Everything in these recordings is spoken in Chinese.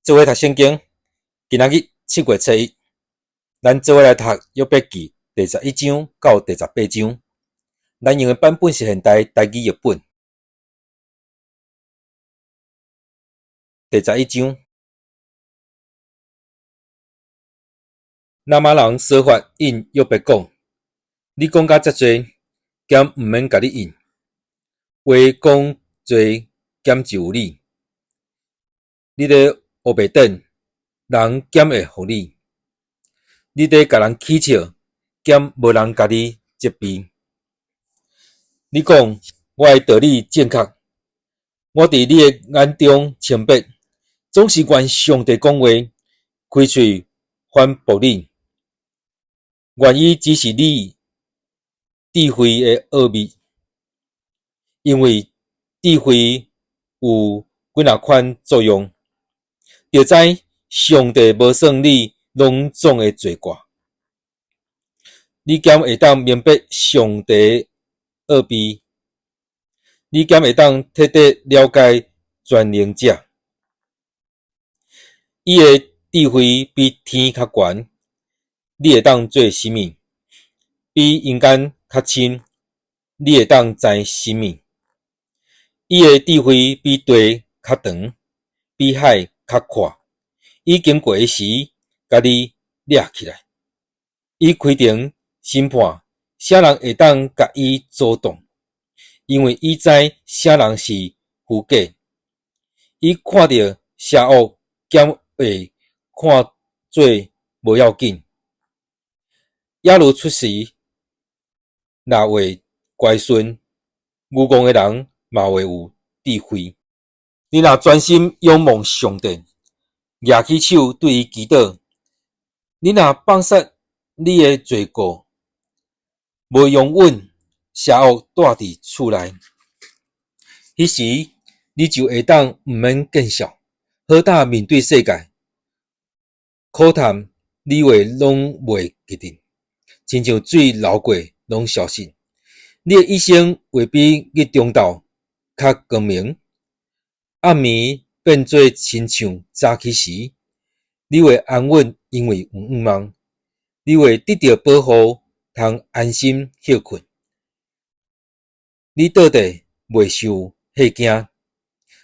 做伙读圣经，今仔日7月7日，咱做伙来读约伯记第11章到第18章。咱用的版本是现代台语译本。第11章，那么人说法应约伯讲：你讲甲遮多，减毋免甲你应；话讲多，减就有理。你咧黑白等，人减会互你；你咧甲人起笑，减无人甲你责备。你讲我的道理正确，我伫你的眼中清白，总是愿上帝讲话，开喙反驳你，愿意指示你智慧的奥秘，因为智慧有几若款作用，就知上帝无算你拢总的罪过。你减会当明白上帝奥秘，你减会当彻底了解全能者。伊的智慧比天较悬，你会当做什么？比阴间较深，你会当知什么？伊的智慧比地较长，比海较阔。伊经过时，甲你掠起来。伊开庭审判，啥人会当甲伊阻挡？因为伊知啥人是虚假。伊看到邪恶，减会看做无要紧。也如出时，若会乖顺，愚戆的人嘛会有智慧。你若专心仰望上帝，举起手对伊祈祷，你若放下你的罪过，无容允邪恶住伫厝内，迄时你就会当毋免见笑，好打面对世界。苦谈你话拢袂记得，亲像水流过拢消失。你的一生会比日中昼较光明，暗暝变做亲像早起时，你会安稳，因为有盼望。你会得到保护，通安心歇困。你倒地袂受吓惊，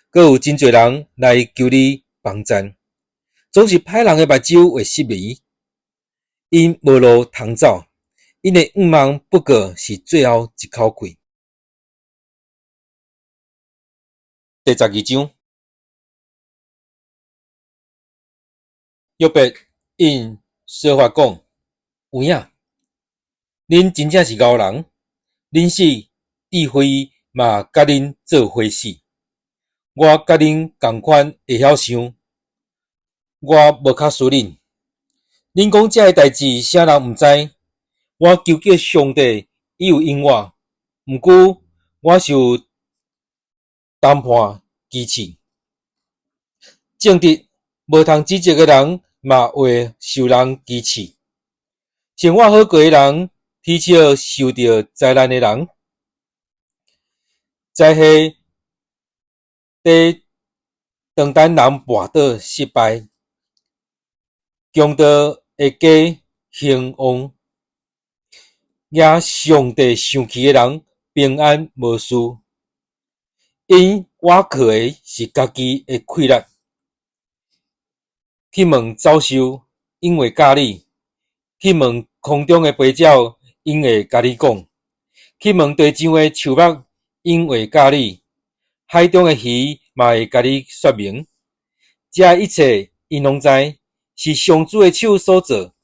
阁有真侪人来求你帮赞，总是歹人的目睭会失迷，因无路通走，因的盼望不过是最后一口气。第12章，约伯因说法讲：有影，恁真正是敖人，恁死智慧嘛甲恁做伙死。我甲恁同款会晓想，我无较输恁。恁讲这个代志，啥人毋知？我求救上帝，伊有应我，毋过我是有谈判机器。正直无通指责的人，嘛会受人支持。生活好过的人，比少受到灾难的人。灾害在当单人跋倒失败，强盗会加兴旺，也上帝生气的人平安无事。因我靠的是家己的气力。去问走兽，因会教你；去问空中的飞鸟，因会甲你讲；去问地上的树木，因会教你；海中的鱼嘛会甲你说明。这一切，因拢知是上主的手所做。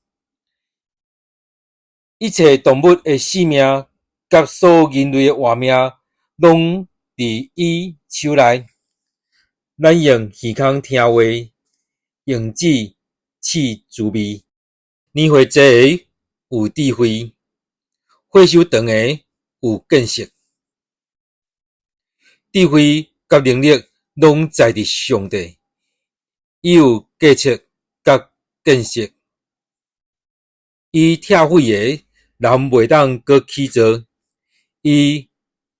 一切动物的性命，甲所有人类的活命，拢伫伊手内。咱用耳孔听话，用指试滋味。年岁济的有智慧，岁数长的有见识。智慧甲能力拢在伫上帝，伊有计策甲见识。伊拆毁的，人袂当阁起造；伊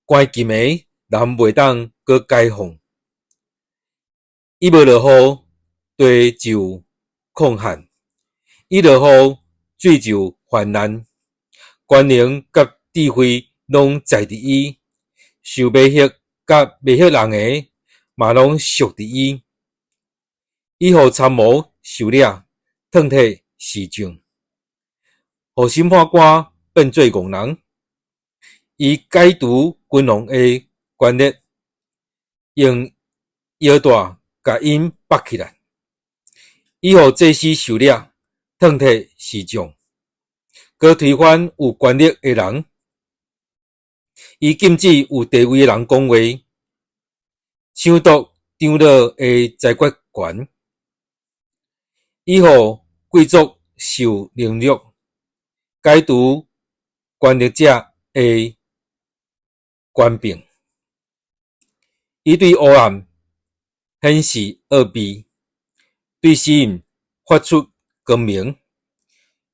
关禁的，人袂当阁解放。伊无落雨，地就抗旱，伊落雨水就泛滥，官能甲智慧拢在伫伊，受未识甲未识人的嘛拢属伫伊。伊互参谋受领，脱体示众，互审判官变做戆人。伊解除君王的权力，用腰带甲因绑起来。伊互祭司受领，脱体示众，佮推翻有权力的人。伊禁止有地位的人讲话，抢夺长老的裁决权。伊互贵族受凌辱，解除权力者的权柄。伊对黑暗显示恶弊，对死人发出光明。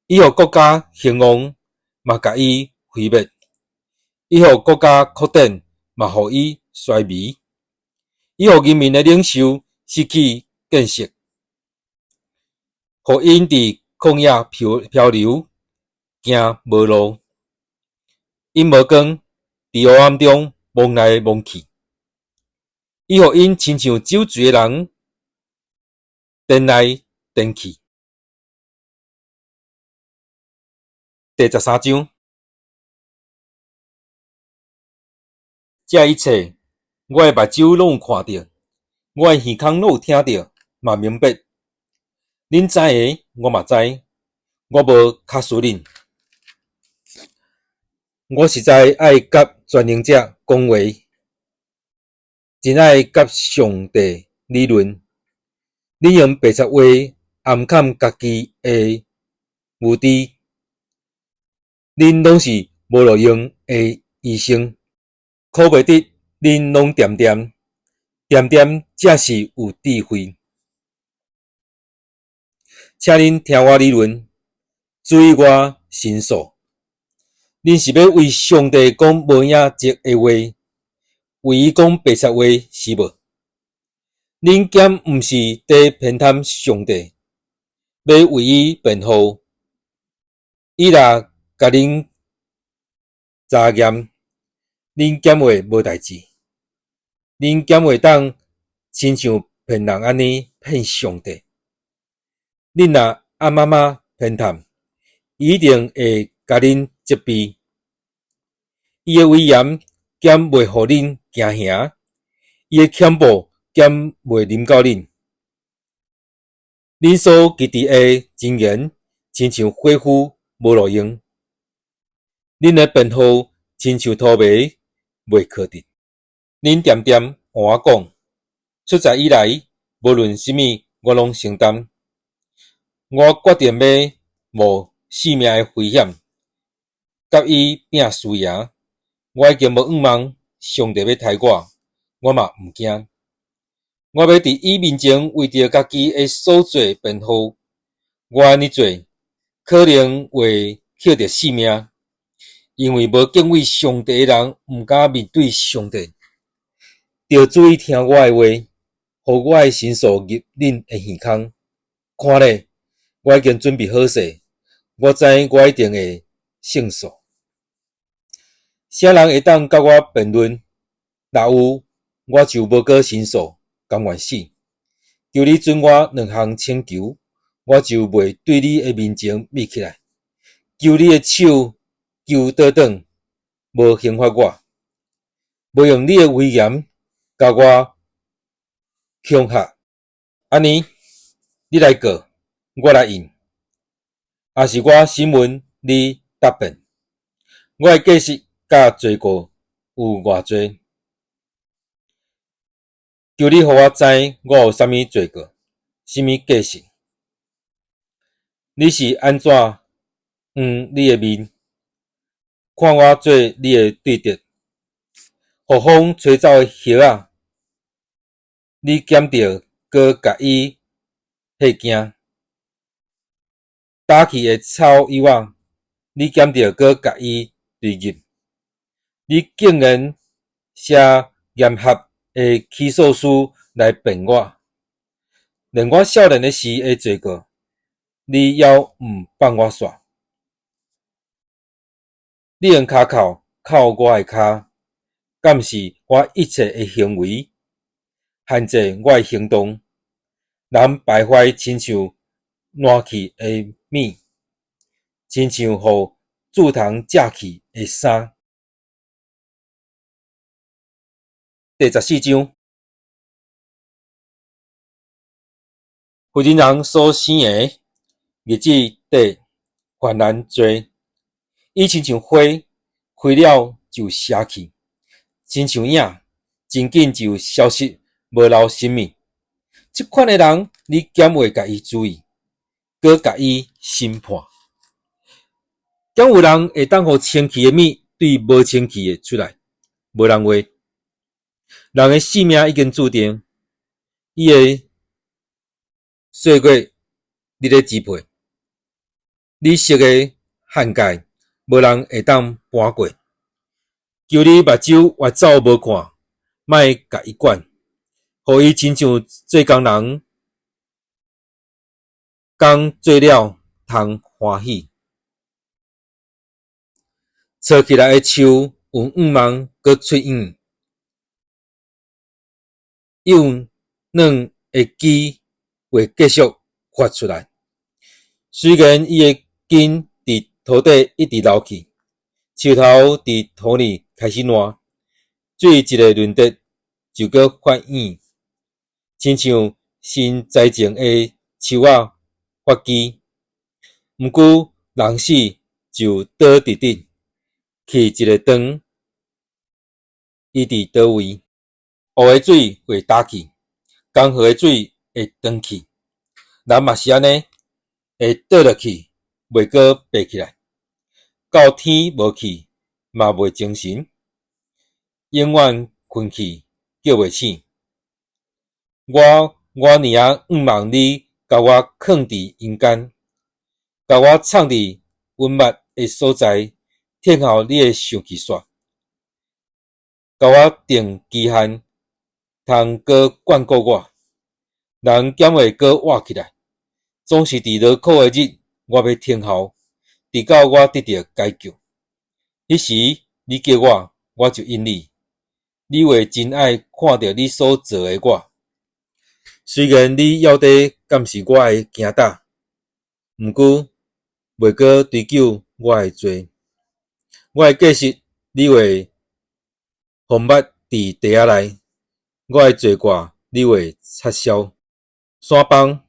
伊互国家兴旺，嘛甲伊毁灭；伊互国家扩展，嘛互伊衰微。伊互人民的领袖失去见识，互因伫旷野漂流，行无路。因无光，伫黑暗中蒙来蒙去。伊互因亲像酒醉的人，颠来颠去。第13章，这一切，我的目睭拢有看到，我的耳孔拢有听到，嘛明白。恁知的，我嘛知，我无卡输恁。我实在爱甲全能者讲话，真爱甲上帝理论。恁用白贼话暗藏家己的目的，恁拢是无路用的医生，可袂得恁拢点点，点点才是有智慧。请恁听我理论，注意我申诉。恁是要为上帝讲无影迹的话，为伊讲白贼话是无？恁兼毋是在偏袒上帝，要为伊辩护。伊若甲恁查验，恁兼会无代志。恁兼会当亲像骗人安尼骗上帝。恁若暗妈妈偏袒，伊一定会甲恁责备。伊的威严兼袂互恁惊吓，伊的恐怖兼袂临到恁。恁所记伫的真言，亲像火斧无路用。恁的辩护亲像土máy袂靠直。恁点点换我讲，出在以来，无论什么，我拢承担。我决定要冒性命的危险，甲伊拼输赢。我已经无仰望上帝要杀我，我嘛毋惊。我要伫伊面前为着家己的所做辩护。我安尼做，可能会捡着性命，因为无敬畏上帝的人毋敢面对上帝。着注意听我的话，互我的申诉入恁的耳孔。看咧，我已经准备好势，我知我一定会胜诉。啥人会当甲我辩论？若有，我就无搁申诉，甘愿死。求你准我2项请求，我就袂对你的面前密起来。求你的手求倒转，无刑罚我，无用你的威严甲我恐吓。安尼，你来告，我来应，也是我审问你答辩。我会解释甲罪过有偌济，求你互我知我有啥物罪过，啥物过失。你是安怎你的面，看我做你的对敌，互风吹走的叶仔，你捡着搁甲伊吓惊；打去的草叶仔，你捡着搁甲伊对入。你竟然写严苛的起诉书来辩我，连我少年的时会做过，你还毋放我煞？你用骹扣扣我的骹，敢是我一切的行为，限制我的行动，人败坏亲像烂去的米，亲像互蛀虫食去的衫。第14章，负责人所生的日子短，患难多，伊亲像花，开了就谢去，亲像影，真紧就消失，无留生命。这款的人，你减话甲伊注意，搁甲伊审判。敢有人会当互清气的米对无清气的出来？无人话。人的性命已经注定，伊的岁月你咧支配，你设的限界，无人会当搬过。求你目睭越走无看，莫甲伊管，互伊亲像做工人，工做了通欢喜。抄起来的树有五芒搁出影，幼嫩的枝会继续发出来。虽然伊的根伫土底一直流去，树头伫土里开始烂，水一个轮得就搁发影，亲像新栽种的树仔发枝。毋久人死就倒伫地，去一个长，伊伫倒位？乌的水会打去，江河的水会断去，人嘛是安尼，会倒落去，袂阁爬起来，到天无去，嘛袂精神，永远困去，叫袂醒。我尔仰望你，甲我藏伫阴间，甲我藏伫温密的所在，听候你的生气煞，甲我定期限，通搁眷顾我。人减会搁活起来，总是伫落苦的日，我要听候，直到我得到解救。迄时你叫我，我就应你。你会真爱看到你所做的我。虽然你要地敢是我的惊打，毋过袂阁追究我的罪。我会继续，你会放捌伫地下内，我的罪过你会擦消。山崩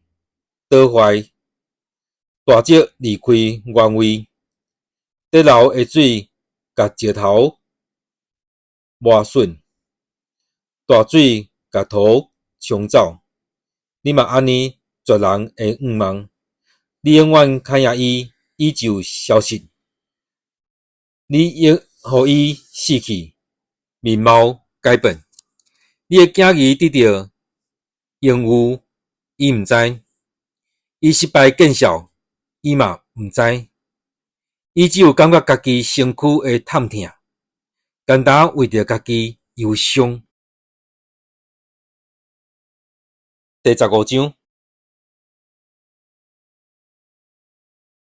倒坏，大石离开原位，得流的水甲石头磨损，大水甲土冲走。你嘛安尼绝人的愿望，你永远看影伊，伊就消失。你互伊死去，面貌改变。你的囝儿得到荣誉，伊毋知；伊失败见效，伊嘛毋知。伊只有感觉家己身躯会痛痛，单单为着家己忧伤。第15章，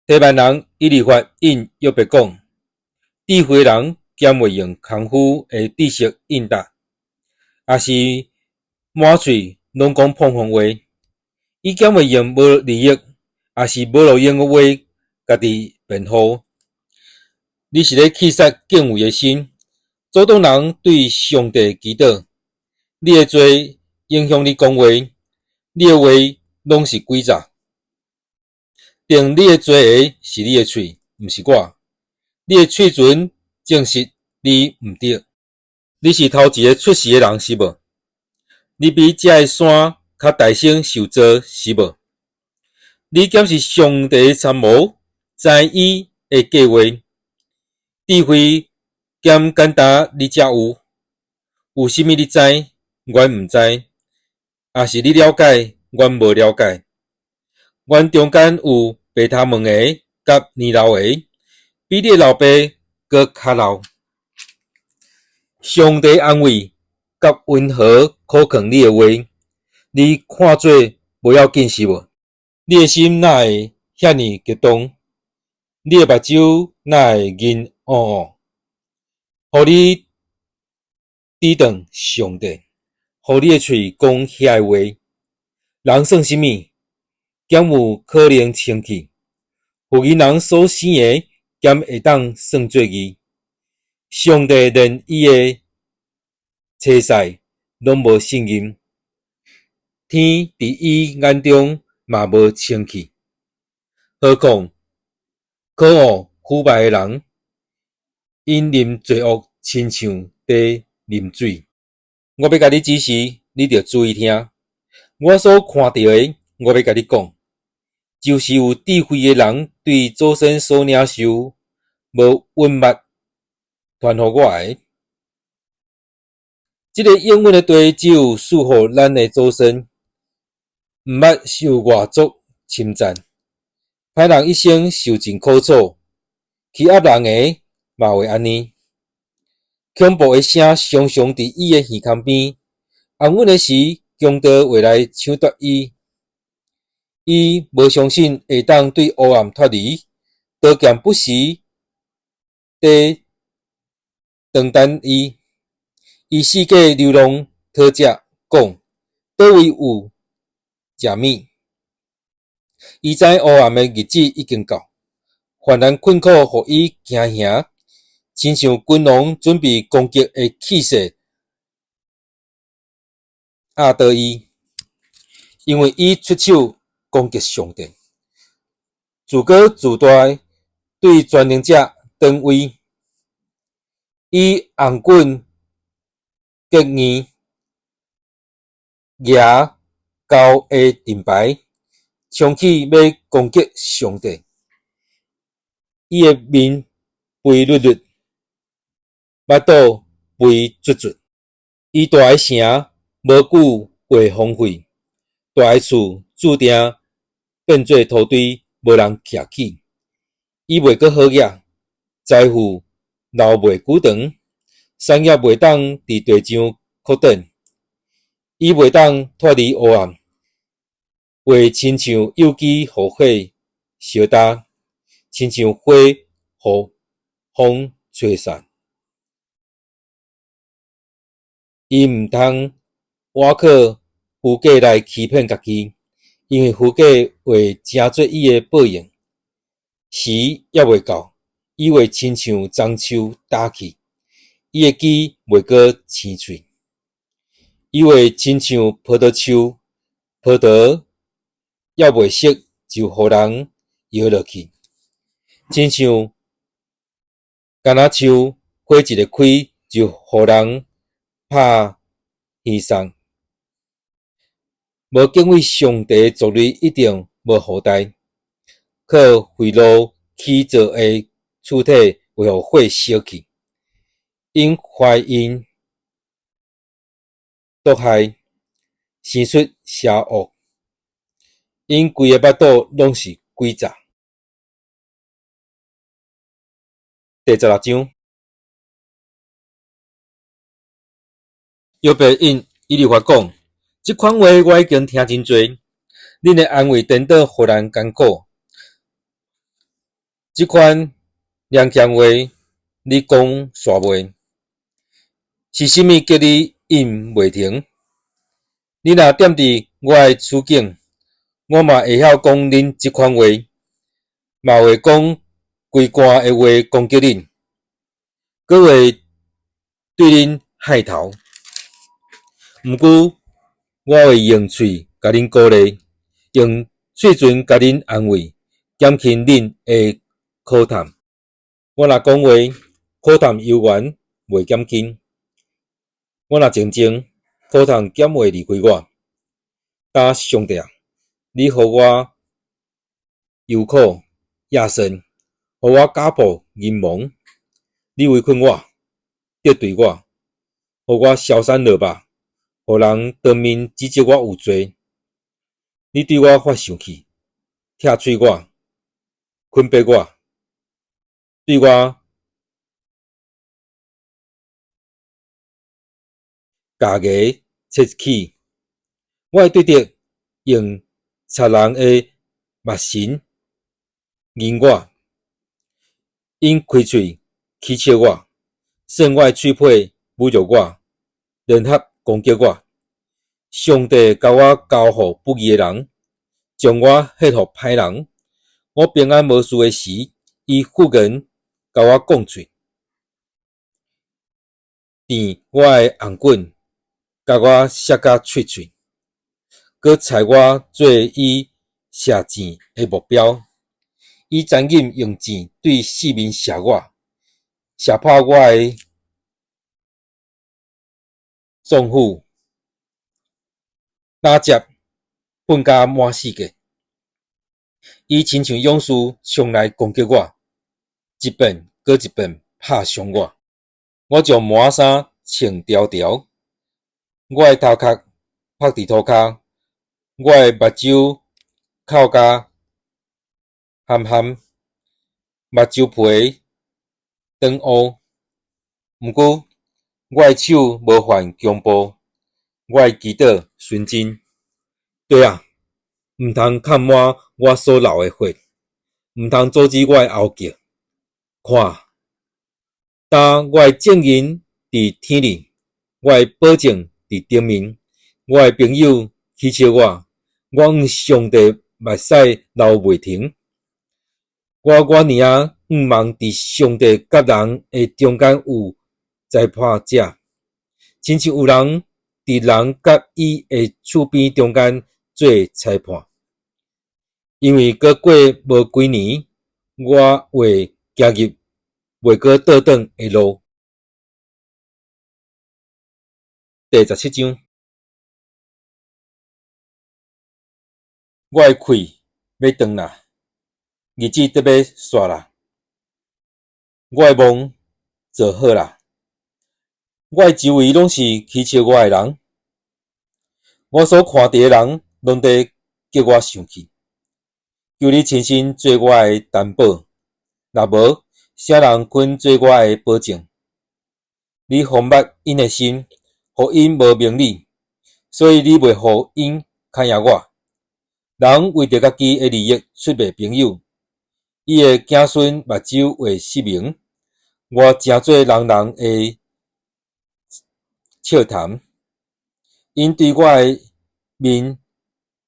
台湾人伊立法印约伯讲，智慧人减袂用功夫的知识应答，也是满嘴拢讲碰碰话。伊减袂用无利益，也是无路用的话，家己辩护。你是咧气杀敬畏的心，阻挡人对上帝祈祷。你的罪影响你讲话，你的话拢是诡诈。定你的罪的是你的嘴，毋是我。你的嘴唇证实你毋对。你是头一个出世的人是无？你比这个山较大声受造是无？你检是上帝的参谋，知伊的计划。智慧兼简单，你才有。有甚物你知，阮毋知；也是你了解，阮无了解。阮中间有白头毛的，甲年老的，比你老爸搁较老。上帝安慰甲温和可劝你的话，你看做无要紧是无？你的心哪会遐尼激动？你的目睭哪会银乌乌？互你抵挡上帝，互你的喙讲遐话，人算什么？敢有可能生气？有因人所生的，敢会当算作义？上帝连伊的车赛拢无信任，天伫伊眼中嘛无生气，何况可恶腐败的人，因啉罪恶亲像伫啉水。我要甲你指示，你着注意听。我所看到的，我要甲你讲，就是有智慧的人对祖先所领受无稳捌传互我的。这个永远的地只有赐予咱的祖先，毋捌受外族侵占。歹人一生受尽苦楚，欺压人的嘛会安尼。恐怖的声常常伫伊的耳孔边，安稳的时，强盗会来抢夺伊。伊无相信会当对黑暗脱离，刀剑不时地长等伊。伊四界流浪讨食，讲倒位有食物。伊知黑暗的日子已经到，患难困苦互伊惊吓，亲像君王准备攻击的气势压倒伊，因为伊出手攻击上帝，自高自大，对全能者当位。伊红棍结义，举高的盾牌，冲起要攻击上帝。伊的面肥绿绿，目肚肥卒卒。伊大个城无久会荒废，大个厝注定变做土堆，无人徛起。伊袂阁好野，财富留袂久长，产业袂当伫地上扩展。伊袂当脱离黑暗，会亲像有机互火烧焦，亲像火互风吹散。伊毋通倚靠虚假来欺骗家己，因为虚假会成做伊的报应。时还未到，伊会亲像樟树打去，伊的枝袂阁青翠。伊会亲像葡萄树，葡萄还未熟就互人摇落去，亲像橄榄树花一个开就互人拍耳送。无敬畏上帝的族类一定无后代，靠贿赂起造的躯体会互火烧去，因怀孕毒害，生出邪恶，因规个巴肚拢是鬼诈。第16章，约伯因伊就发讲，这款话我已经听真多，恁的安慰颠倒互人艰苦。这款良强话，你讲煞袂？是甚物叫你应袂停？你若踮伫我的处境，我嘛会晓讲恁这款话，嘛会讲规竿的话攻击恁，阁会对恁害头。毋过，我会用喙甲恁鼓励，用嘴唇甲恁安慰，减轻恁的苦叹。我若讲话，苦叹悠远，袂减轻；我若静静，苦叹减袂离开我。但上帝啊，你互我忧苦野身，互我家暴淫妄，你围困我，得罪我，互我消散落肉，互人当面指责我有罪。你对我发生气，拆碎我，困迫我，对我家牙切起，我会对着用贼人的目神引我，因开喙欺笑我，算我的喙皮侮辱我，联合攻击我。上帝甲我交互不义的人，将我献互歹人。我平安无事的时，伊复言甲我讲喙，电我的红棍，甲我摔甲喙喙，佮裁我做伊射箭的目标。伊残忍用箭对四面射我，射破我的脏腑，打折喷甲满世界。伊亲像勇士冲来攻击我，一遍搁一遍拍伤我。我将毛衫穿条条，我的头壳拍伫涂骹，我的目睭扣甲咸咸，目睭皮长乌。毋过我的手无犯强暴，我的祈祷纯真。对啊，毋通看满我所流的血，毋通阻止我的后脚。看，当我的证人伫天里，我的保证伫顶面。我的朋友欺笑我，我向上帝目屎流袂停。我尔仰望伫上帝甲人的中间有裁判者，亲像有人伫人甲伊的厝边中间做裁判。因为搁过无几年，我会行入袂搁倒转的路。第17章，我的气要断啦，日子得要煞啦，我的梦做好啦，我的周围拢是欺笑我的人，我所看到的人拢在叫我生气。求你亲身做我的担保，若无，啥人肯做我的保证？你防捌因的心，互因无明理，所以你袂互因牵引我。人为着家己的利益出卖朋友，伊的子孙目睭会失明。我诚做人人的笑谈，因对我的面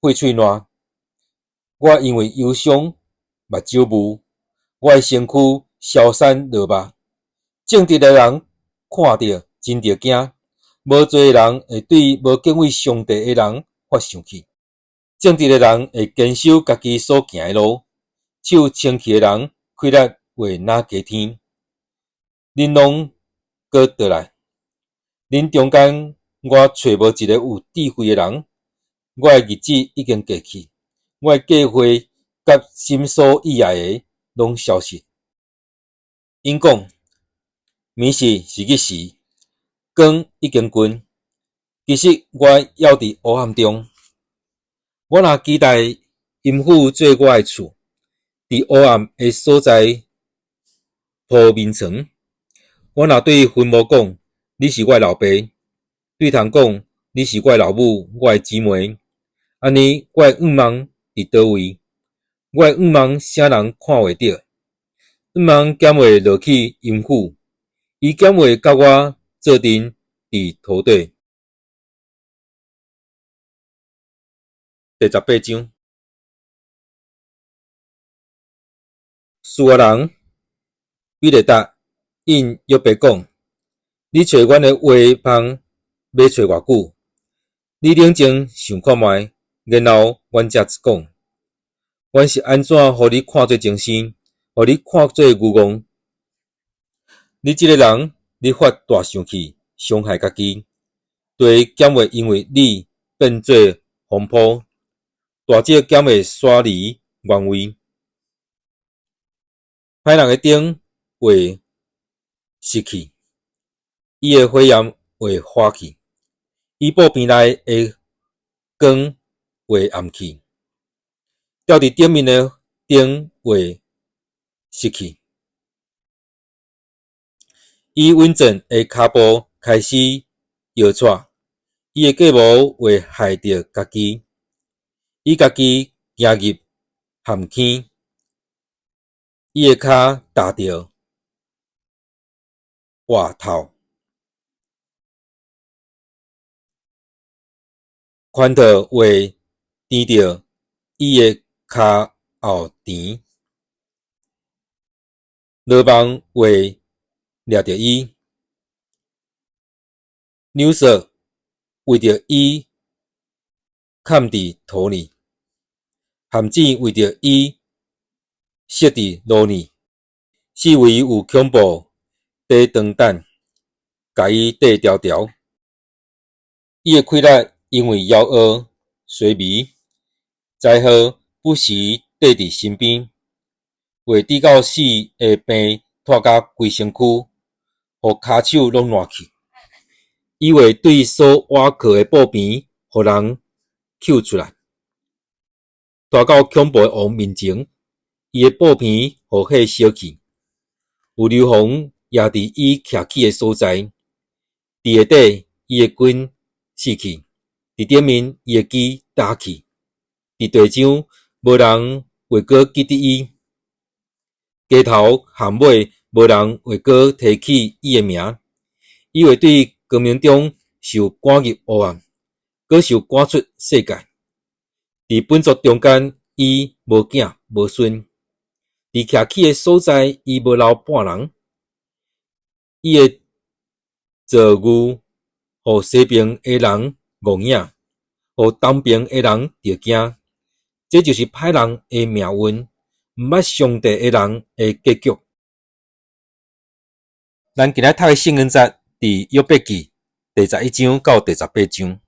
闭喙烂。我因为忧伤目睭雾，我的身躯消散落目。正直的人看到真着惊，无做的人会对无敬畏上帝的人发生气。正直的人会坚守家己所行的路，手清气的人气力会哪加天。恁拢搁倒来，恁中间我找无一个有智慧的人。我的日子已经过去，我的计划甲心所意爱的拢消失。因讲，暝是日时，光已经近，其实我还伫黑暗中。我若期待阴府做我的厝，伫黑暗的所在铺面床。我若对坟墓讲，你是我的老爸；对虫讲，你是我的老母，我的姊妹。安尼，我的愿望伫倒位？我的愿望啥人看袂到？愿望减袂落去阴府，伊减袂甲我做阵伫土底。第18章，苏格人比勒达因约伯讲：你找阮的话芳要找偌久？你冷静想看觅，然后阮才讲。阮是安怎互你看做精神，互你看做愚戆？你这个人，你发大生气，伤害家己，地减袂因为你变做荒坡，大石减袂刷离原位。歹人的灯会熄去，伊的火焰会化去，伊布边内的光会暗去，吊伫顶面的灯会熄去。伊稳健的骹步开始摇晃，伊的计谋会害着家己，伊家己行入陷坑，伊诶骹踏着活头，拳头会甜着伊诶骹后甜，落网会掠着伊，扭索为着伊嵌伫土里，陷阱为着伊设伫路里，四围有恐怖地长等，甲伊缀条条。伊诶气力因为枵恶衰微，灾祸不时缀伫身边，会治到死诶病拖甲规身躯，互骹手拢烂去。伊会对所挖靠诶布边，互人揪出来，拖到恐怖诶王面前，伊诶布片互火烧去，有硫磺也伫伊徛起诶所在，伫下底伊诶棍死去，伫顶面伊诶枝焦去，伫地上无人会阁记得伊，街头巷尾无人会阁提起伊诶名，伊会对光明中受赶入黑暗，阁受赶出世界。伫本族中间，伊无囝无孙，伫徛起诶所在，伊无留半人。伊会造句，互西边诶人误影，互东边诶人着惊。这就是歹人诶命运，毋捌上帝诶人诶结局。咱今仔读诶圣经节伫约伯记第11章到第18章。